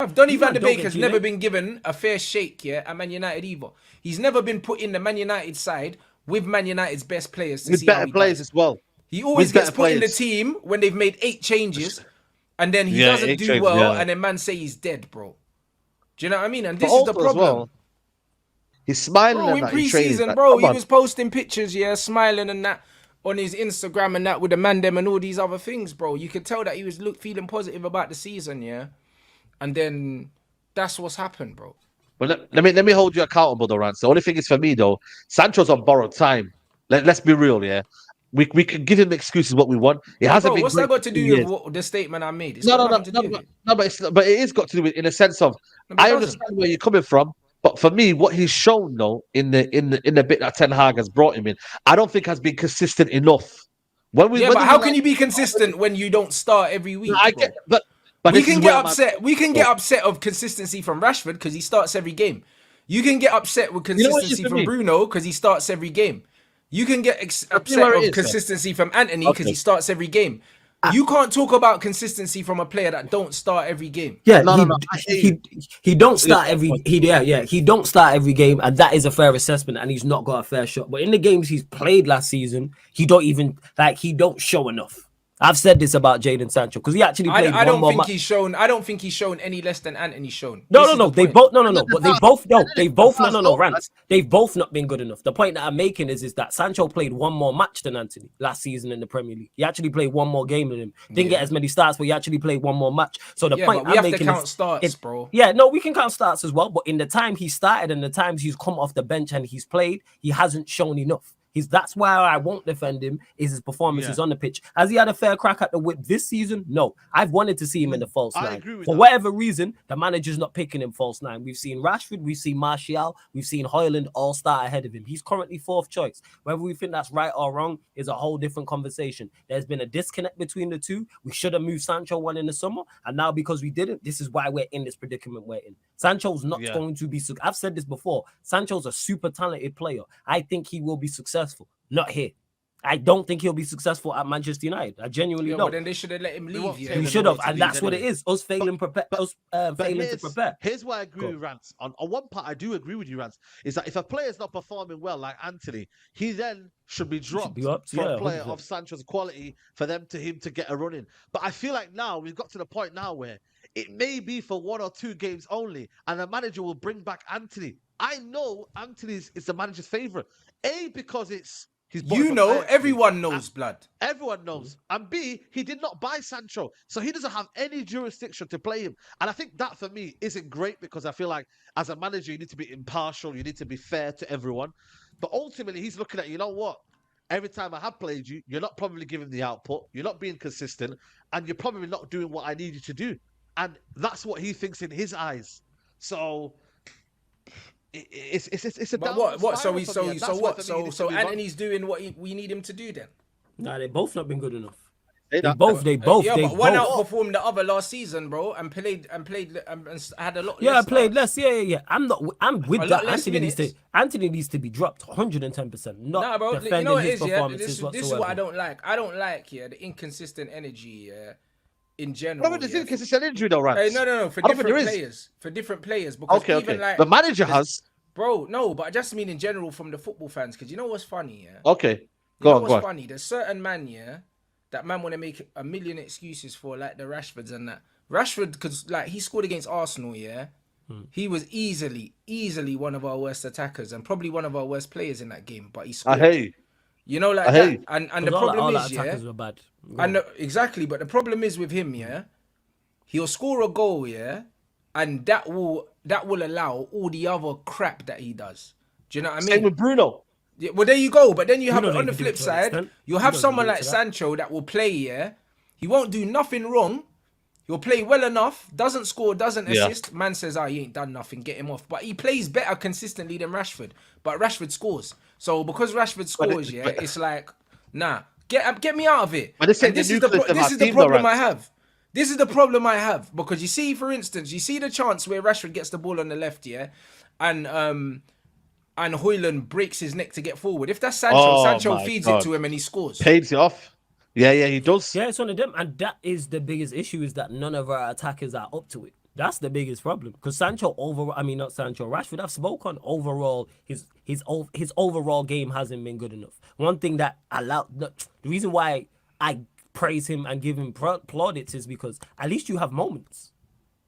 Donny van de Beek has never been given a fair shake, at Man United either. He's never been put in the Man United side with Man United's best players to with see better how he players does. as well. He always gets put in the team when they've made 8 changes, and then he doesn't do well, and then man say he's dead, bro. Do you know what I mean? And this is the problem. Well, he's smiling bro, in pre-season, bro, he was posting pictures, smiling and that on his Instagram and that with the Mandem and all these other things, bro. You could tell that he was feeling positive about the season, and then that's what's happened, bro. Well, let me hold you accountable, though, Rance. The only thing is for me, though, Sancho's on borrowed time. Let's be real, We can give him excuses what we want. It hasn't been. What's that got to do with the statement I made? No, but it is got to do with in a sense of I understand where you're coming from. But for me, what he's shown though in the bit that Ten Hag has brought him in, I don't think has been consistent enough. But how can you be consistent when you don't start every week? I get, but we can get upset. We can get upset of consistency from Rashford because he starts every game. You can get upset with consistency from Bruno because he starts every game. You can get upset of consistency from Antony because he starts every game. You can't talk about consistency from a player that don't start every game. Yeah, he don't start he don't start every game, and that is a fair assessment, and he's not got a fair shot. But in the games he's played last season, he don't show enough. I've said this about Jadon Sancho because he actually played I don't think he's shown any less than Antony shown. No. They've both Rants. They've both not been good enough. The point that I'm making is that Sancho played one more match than Antony last season in the Premier League. He actually played one more game than him. Didn't get as many starts, but he actually played one more match. So the point I'm making is starts, bro. Yeah, no, we can count starts as well. But in the time he started and the times he's come off the bench and he's played, he hasn't shown enough. That's why I won't defend him, is his performances on the pitch. Has he had a fair crack at the whip this season? No. I've wanted to see him in the false nine. For whatever reason, the manager's not picking him false nine. We've seen Rashford, we've seen Martial, we've seen Højlund all start ahead of him. He's currently 4th choice. Whether we think that's right or wrong is a whole different conversation. There's been a disconnect between the two. We should have moved Sancho one in the summer, and now because we didn't, this is why we're in this predicament we're in. Sancho's not going to be... I've said this before. Sancho's a super talented player. I think he will be successful. Not here. I don't think he'll be successful at Manchester United. I genuinely don't. But then they should have let him leave. He should have, and that's what it is. Us failing to prepare. Here's why I agree with Rance. On one part, I do agree with you, Rance. Is that if a player is not performing well, like Antony, he then should be dropped for a player 100%. Of Sancho's quality for him to get a run in. But I feel like now we've got to the point now where it may be for 1 or 2 games only, and the manager will bring back Antony. I know Antony is the manager's favorite. Because it's everyone knows, blood. Everyone knows. And B, he did not buy Sancho. So he doesn't have any jurisdiction to play him. And I think that for me isn't great because I feel like as a manager, you need to be impartial. You need to be fair to everyone. But ultimately, he's looking at, you know what? Every time I have played you, you're not probably giving the output. You're not being consistent. And you're probably not doing what I need you to do. And that's what he thinks in his eyes. So... It's a what? So Antony's doing what we need him to do then? No, they both not been good enough. They both. But one outperformed the other last season, bro, and played and had a lot. Yeah, played less. Yeah. I'm with that. Anthony needs to be dropped 110%. Not bro. Defending you know his performances whatsoever. This is what I don't like. I don't like the inconsistent energy. In general, there's inconsistent injury though, right? No. For different players, because like the manager has, bro. No, but I just mean in general from the football fans, because you know what's funny, Okay, go on. What's funny? There's certain man, that man want to make a million excuses for, like the Rashfords and that. Rashford, because like he scored against Arsenal, he was easily one of our worst attackers and probably one of our worst players in that game. But he scored. You know, like that. And the problem is, were bad. Exactly, but the problem is with him, he'll score a goal, and that will allow all the other crap that he does. Do you know what I mean? Same with Bruno. Yeah, well, there you go. But then you have on the flip side, you'll have someone like Sancho that will play, he won't do nothing wrong. He'll play well enough, doesn't score, doesn't assist. Man says, he ain't done nothing, get him off. But he plays better consistently than Rashford. But Rashford scores. So because Rashford scores, it's like, nah, get me out of it. But this is the problem I have. This is the problem I have. Because you see, for instance, you see the chance where Rashford gets the ball on the left, and Højlund breaks his neck to get forward. If that's Sancho feeds it to him and he scores. Pays it off. Yeah, he does. Yeah, it's one of them. And that is the biggest issue, is that none of our attackers are up to it. That's the biggest problem because not Sancho. Rashford, I've spoken on overall. His overall game hasn't been good enough. One thing that the reason why I praise him and give him plaudits is because at least you have moments.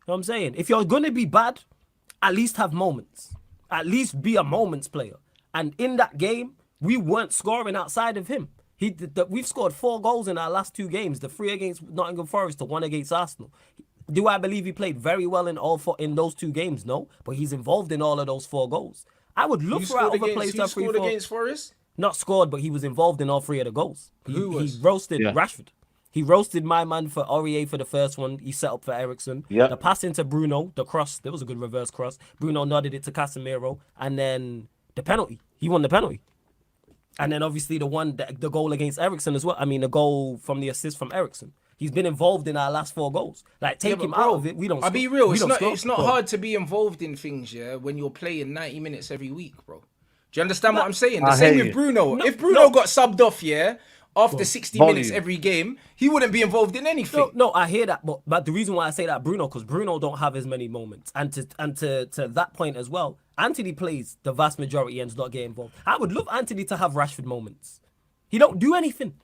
You know what I'm saying? If you're gonna be bad, at least have moments. At least be a moments player. And in that game, we weren't scoring outside of him. We've scored 4 goals in our last 2 games. The 3 against Nottingham Forest, the 1 against Arsenal. Do I believe he played very well in those 2 games? No, but he's involved in all of those 4 goals. I would look for other players to have 3 against Forest? Not scored, but he was involved in all 3 of the goals. He roasted Rashford. He roasted my man for Aurier for the first one. He set up for Eriksen. Yeah. The pass into Bruno, the cross, there was a good reverse cross. Bruno nodded it to Casemiro, and then the penalty. He won the penalty. And then obviously the goal against Eriksen as well. I mean, the goal from the assist from Eriksen. He's been involved in our last 4 goals. Like, take him out of it. We don't. I'll be real. It's not hard to be involved in things, when you're playing 90 minutes every week, bro. Do you understand what I'm saying? The same with Bruno. If Bruno got subbed off, after 60 minutes every game, he wouldn't be involved in anything. No, I hear that, but the reason why I say that Bruno, because Bruno don't have as many moments, and to that point as well, Antony plays the vast majority and does not get involved. I would love Antony to have Rashford moments. He don't do anything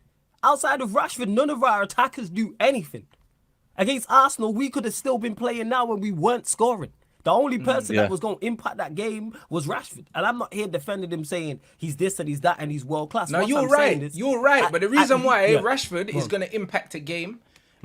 outside of Rashford. None of our attackers do anything. Against Arsenal, we could have still been playing now when we weren't scoring. The only person that was going to impact that game was Rashford. And I'm not here defending him saying he's this and he's that and he's world class. No, you're right. But the reason why Rashford is going to impact a game,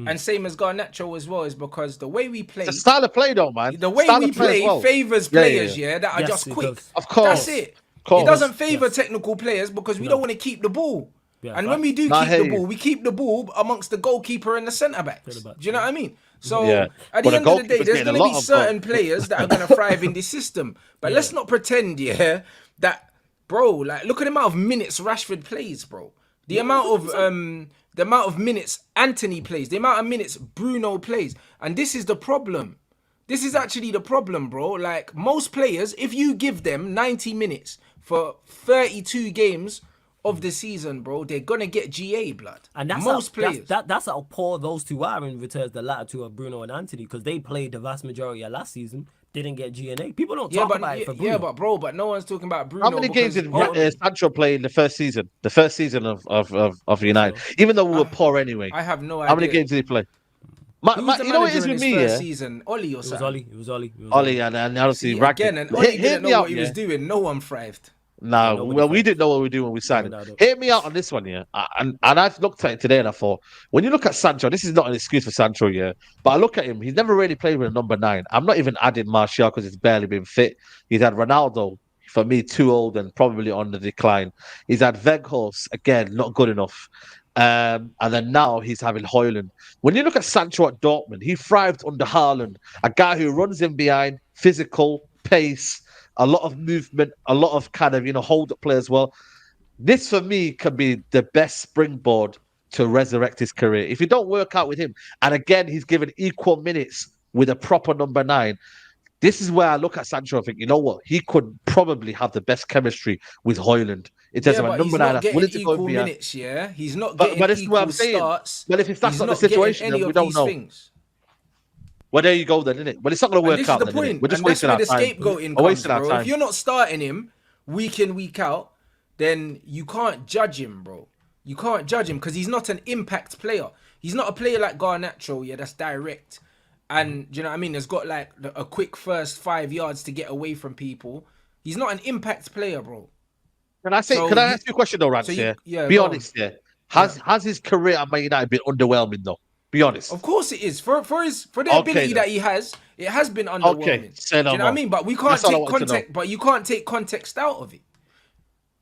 and same as Garnacho as well, is because the way we play... The style of play though, man. The way we play favours players, that are just quick. Of course. That's it. It doesn't favour technical players because we don't want to keep the ball. Yeah, and when we do keep the ball, we keep the ball amongst the goalkeeper and the centre-backs. Do you know what I mean? So at the end of the day, there's going to be certain players that are going to thrive in this system. But let's not pretend, that, bro, like, look at the amount of minutes Rashford plays, bro. The amount of minutes Antony plays, the amount of minutes Bruno plays. And this is the problem. This is actually the problem, bro. Like, most players, if you give them 90 minutes for 32 games of the season, bro, they're gonna get GA blood. And that's most players. That's how poor those two are in returns, the latter two of Bruno and Antony, because they played the vast majority of last season, didn't get GNA. People don't talk about it for Bruno. Yeah, but no one's talking about Bruno. How many games did Sancho play in the first season? The first season of United, even though we were poor anyway. I have no idea. How many games did he play? You know what it is with me, first season, Ollie or something. It was Ollie. And obviously again, and Ollie didn't know what he was doing. No one thrived. No, well, we didn't know what we were doing when we signed him. Hear me out on this one, and I've looked at it today and I thought, when you look at Sancho, this is not an excuse for Sancho, but I look at him, he's never really played with a number 9. I'm not even adding Martial because he's barely been fit. He's had Ronaldo, for me, too old and probably on the decline. He's had Weghorst, again, not good enough. And then now he's having Højlund. When you look at Sancho at Dortmund, he thrived under Haaland, a guy who runs in behind, physical, pace, a lot of movement, a lot of kind of, hold-up play as well. This, for me, could be the best springboard to resurrect his career. If you don't work out with him, and again, he's given equal minutes with a proper number 9, this is where I look at Sancho and think, you know what? He could probably have the best chemistry with Højlund. In terms of a number 9 that's willing to go behind. Minutes, He's not getting equal starts. Well, if that's not the situation, then we don't know. Well, there you go then, isn't it? Well, it's not going to work out. This is the point. We're just wasting our time. That's where the scapegoating comes, bro. If you're not starting him week in, week out, then you can't judge him, bro. You can't judge him because he's not an impact player. He's not a player like Garnacho, that's direct. And, do you know what I mean? Has got like a quick first 5 yards to get away from people. He's not an impact player, bro. Can I ask you a question though, Rance? Be honest, Has his career at Man United been underwhelming though? Be honest. Of course it is. For the ability that he has, it has been underwhelming. Do you know what I mean? But we can't take context. But you can't take context out of it.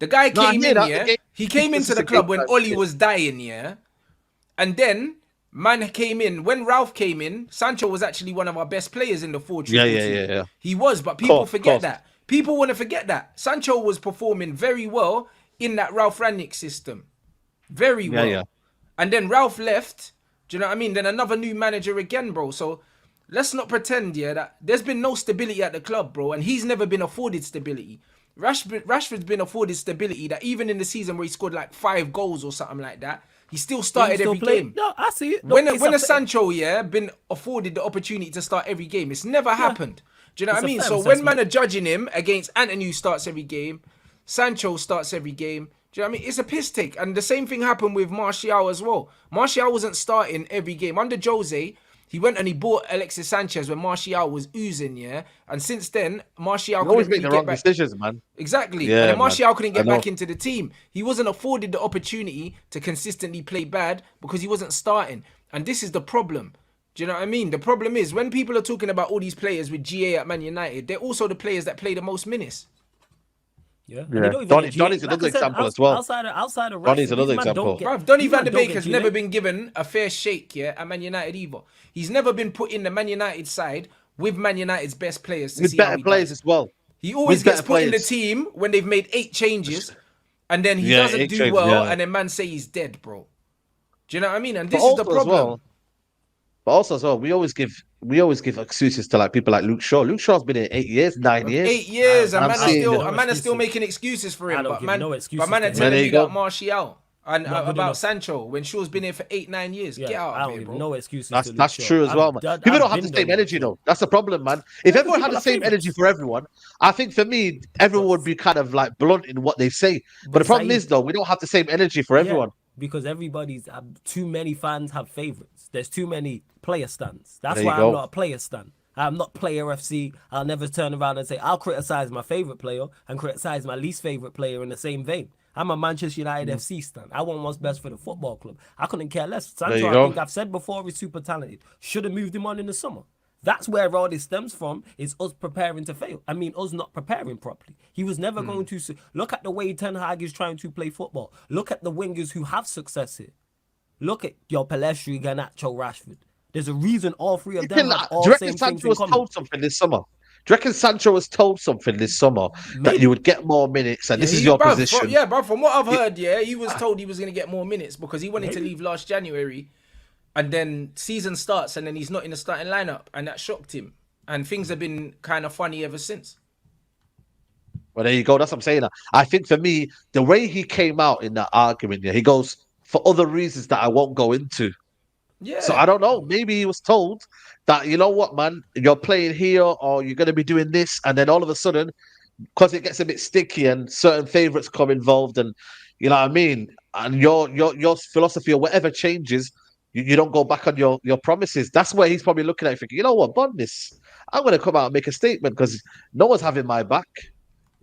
The guy came in, he came into the club when Ollie was dying, and then man came in when Ralph came in. Sancho was actually one of our best players in the 4-3-2. Yeah. He was, but people forget that. People want to forget that Sancho was performing very well in that Ralph Rangnick system, very well. Yeah. And then Ralph left. Do you know what I mean? Then another new manager again, bro. So let's not pretend, that there's been no stability at the club, bro. And he's never been afforded stability. Rashford's been afforded stability that even in the season where he scored like 5 goals or something like that, He still started every game. No, I see it. No, When a Sancho, been afforded the opportunity to start every game, it's never happened. Do you know what I mean? So when man are judging him against Antony, who starts every game, Sancho starts every game. Do you know what I mean? It's a piss take. And the same thing happened with Martial as well. Martial wasn't starting every game. Under Jose, he went and he bought Alexis Sanchez when Martial was oozing, And since then, Martial always make the wrong decisions, man. Exactly. Yeah, and then Martial couldn't get back into the team. He wasn't afforded the opportunity to consistently play bad because he wasn't starting. And this is the problem. Do you know what I mean? The problem is when people are talking about all these players with GA at Man United, they're also the players that play the most minutes. Yeah. Donny's another example as well. Outside of Donny's another example. Donny van de Beek has never been given a fair shake at Man United either. He's never been put in the Man United side with Man United's best players to with see better how he players does. as well. He always gets put in the team when they've made 8 changes, and then he doesn't do well, and then man say he's dead, bro. Do you know what I mean? And this is the problem. But also as well, we always give excuses to like people like Luke Shaw. Luke Shaw's been in 8 years, 9 years. 8 years, and man are still making excuses for him. But man are telling me about Martial and about Sancho when Shaw's been here for 8-9 years. Get out of here, bro. No excuses. That's true as well, man. People don't have the same energy though. That's the problem, man. If everyone had the same energy for everyone, I think for me, everyone would be kind of like blunt in what they say. But the problem is though, we don't have the same energy for everyone. Because too many fans have favorites. There's too many player stands. That's why I'm not a player stand. I'm not player FC. I'll never turn around and say I'll criticize my favorite player and criticize my least favorite player in the same vein. I'm a Manchester United FC stand. I want what's best for the football club. I couldn't care less. Sancho, I think I've said before, he's super talented. Should have moved him on in the summer. That's where all this stems from, is us preparing to fail. I mean, us not preparing properly. He was never going to... Look at the way Ten Hag is trying to play football. Look at the wingers who have success here. Look at your Pelestri, Garnacho, Rashford. There's a reason all three of them have all the same things in common. Do you reckon Sancho was told something this summer? Do you reckon Sancho was told something this summer that you would get more minutes and this is your position? But from what I've heard, he was told he was going to get more minutes because he wanted to leave last January. And then season starts and then he's not in the starting lineup. And that shocked him. And things have been kind of funny ever since. Well, there you go. That's what I'm saying. I think for me, the way he came out in that argument, he goes for other reasons that I won't go into. Yeah. So I don't know. Maybe he was told that, you know what, man, you're playing here or you're going to be doing this. And then all of a sudden, because it gets a bit sticky and certain favourites come involved and, you know what I mean? And your philosophy or whatever changes, you don't go back on your promises. That's where he's probably looking at it thinking, you know what, Bondness, I'm going to come out and make a statement because no one's having my back.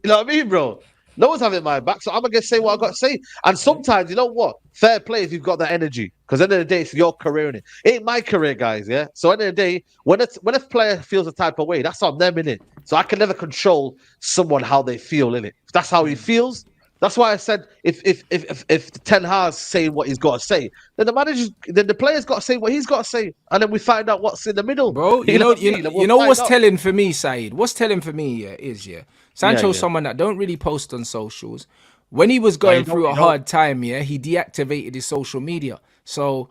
You know what I mean, bro? No one's having my back, so I'm going to say what I've got to say. And sometimes, you know what? Fair play if you've got that energy. Because at the end of the day, it's your career, innit? It ain't my career, guys, yeah? So at the end of the day, when a player feels a type of way, that's on them, innit? So I can never control someone how they feel, innit? If that's how he feels, that's why I said if Ten Hag's saying what he's got to say, then the player's got to say what he's got to say, and then we find out what's in the middle. Bro, you know what's telling for me, Saeed? What's telling for me is Sancho's someone that don't really post on socials. When he was going through a hard time, he deactivated his social media. So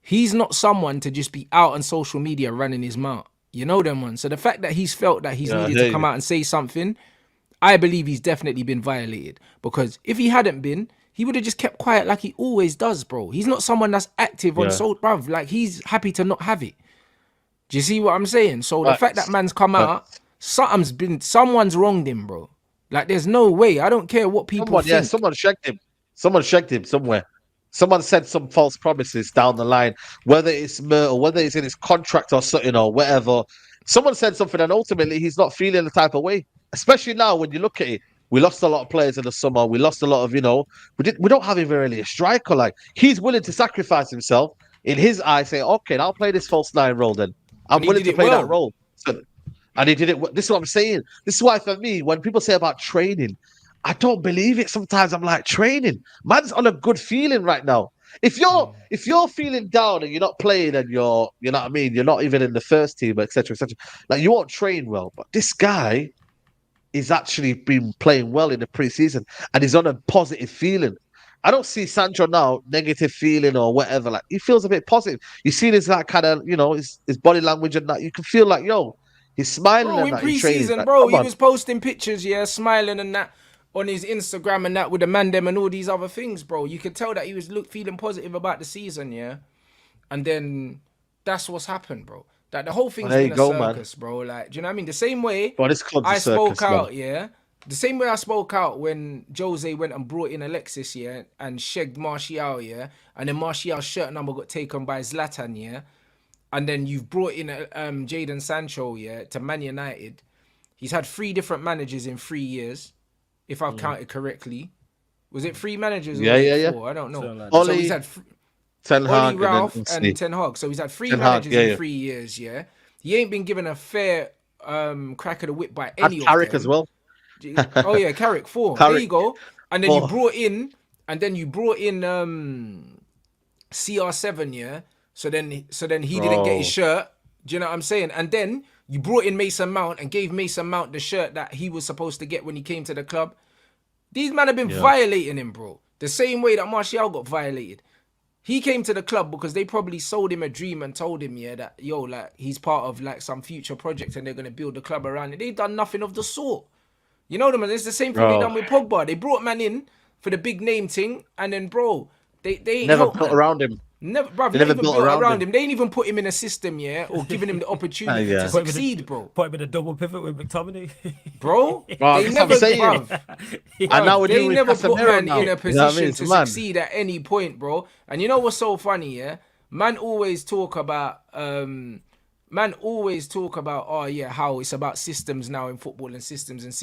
he's not someone to just be out on social media running his mouth. You know them ones. So the fact that he's felt that he's needed to come out and say something, I believe he's definitely been violated. Because if he hadn't been, he would have just kept quiet like he always does, bro. He's not someone that's active on social, bruv. Like, he's happy to not have it. Do you see what I'm saying? So the fact that man's come out, someone's wronged him, bro. Like, there's no way. I don't care what people think. Yeah, someone checked him. Someone checked him somewhere. Someone said some false promises down the line, whether it's or whether it's in his contract or something or whatever. Someone said something, and ultimately he's not feeling the type of way. Especially now when you look at it, we lost a lot of players in the summer. We lost a lot of, we don't have even really a striker. Like, he's willing to sacrifice himself. In his eyes, say, okay, I'll play this false 9 role then. I'm willing to play that role. And he did it. This is what I'm saying. This is why for me, when people say about training, I don't believe it. Sometimes I'm like, training? Man's on a good feeling right now. If you're feeling down and you're not playing and you know what I mean, you're not even in the first team, etc., like, you won't train well. But this guy is actually been playing well in the preseason and he's on a positive feeling. I don't see Sancho now negative feeling or whatever. Like, he feels a bit positive. You see this like kind of, his body language and that. You can feel like, he's smiling. Bro, in preseason, like, bro, he was posting pictures, smiling and that. on his Instagram and that with the man them and all these other things, bro. You could tell that he was feeling positive about the season, yeah. And then that's what's happened, bro. That the whole thing's been a circus, bro. Like, do you know what I mean? The same way I spoke out, yeah. The same way I spoke out when Jose went and brought in Alexis, yeah, and shagged Martial, yeah, and then Martial's shirt number got taken by Zlatan, yeah, and then you've brought in Jadon Sancho, yeah, to Man United. He's had 3 different managers in 3 years, if I've counted correctly. Was it 3 managers? Yeah. 4? I don't know. So he's had Ten Hag, Ralph and Ten Hag. So he's had 3 managers in 3 years, yeah. He ain't been given a fair crack of the whip by any of them. Carrick as well. Oh yeah, Carrick 4. There you go. And then you brought in CR7, yeah. So then he didn't get his shirt. Do you know what I'm saying? And then you brought in Mason Mount and gave Mason Mount the shirt that he was supposed to get when he came to the club. These men have been violating him, bro. The same way that Martial got violated. He came to the club because they probably sold him a dream and told him, yeah, that like he's part of like some future project and they're gonna build the club around it. They done nothing of the sort. You know them, and it's the same thing they done with Pogba. They brought man in for the big name thing, and then bro, they ain't never built around him. Never, bro. They never built around him. They ain't even put him in a system, yeah, or giving him the opportunity to succeed, bro. Put him in a double pivot with McTominay, bro. They never, bro. And now they never put man in a position to succeed at any point, bro. And you know what's so funny, yeah? Man always talk about oh yeah, how it's about systems now in football and systems and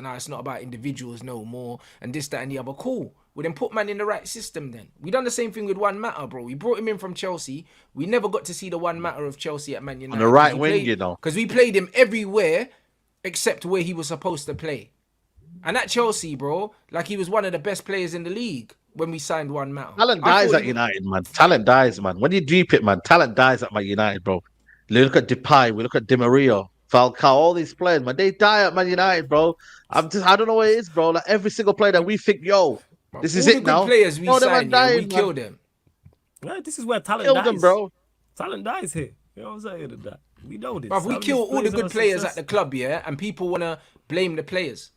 how it's not about individuals no more and this, that and the other. Cool. Well then put man in the right system then. We done the same thing with Juan Mata, bro. We brought him in from Chelsea. We never got to see the Juan Mata of Chelsea at Man United. On the right wing, you know. Because we played him everywhere except where he was supposed to play. And at Chelsea, bro, like he was one of the best players in the league when we signed Juan Mata. Talent dies at United, man. Talent dies, man. When you deep it, man, talent dies at Man United, bro. We look at Depay, we look at Di Maria, Falcao, all these players, man. They die at Man United, bro. I don't know what it is, bro. Like every single player that we think, this is it now. Players we signed, we killed them. Right, this is where talent killed dies, them, bro. Talent dies here. You know what I'm saying? We know this. But we kill all the good players at the club, yeah, and people want to blame the players.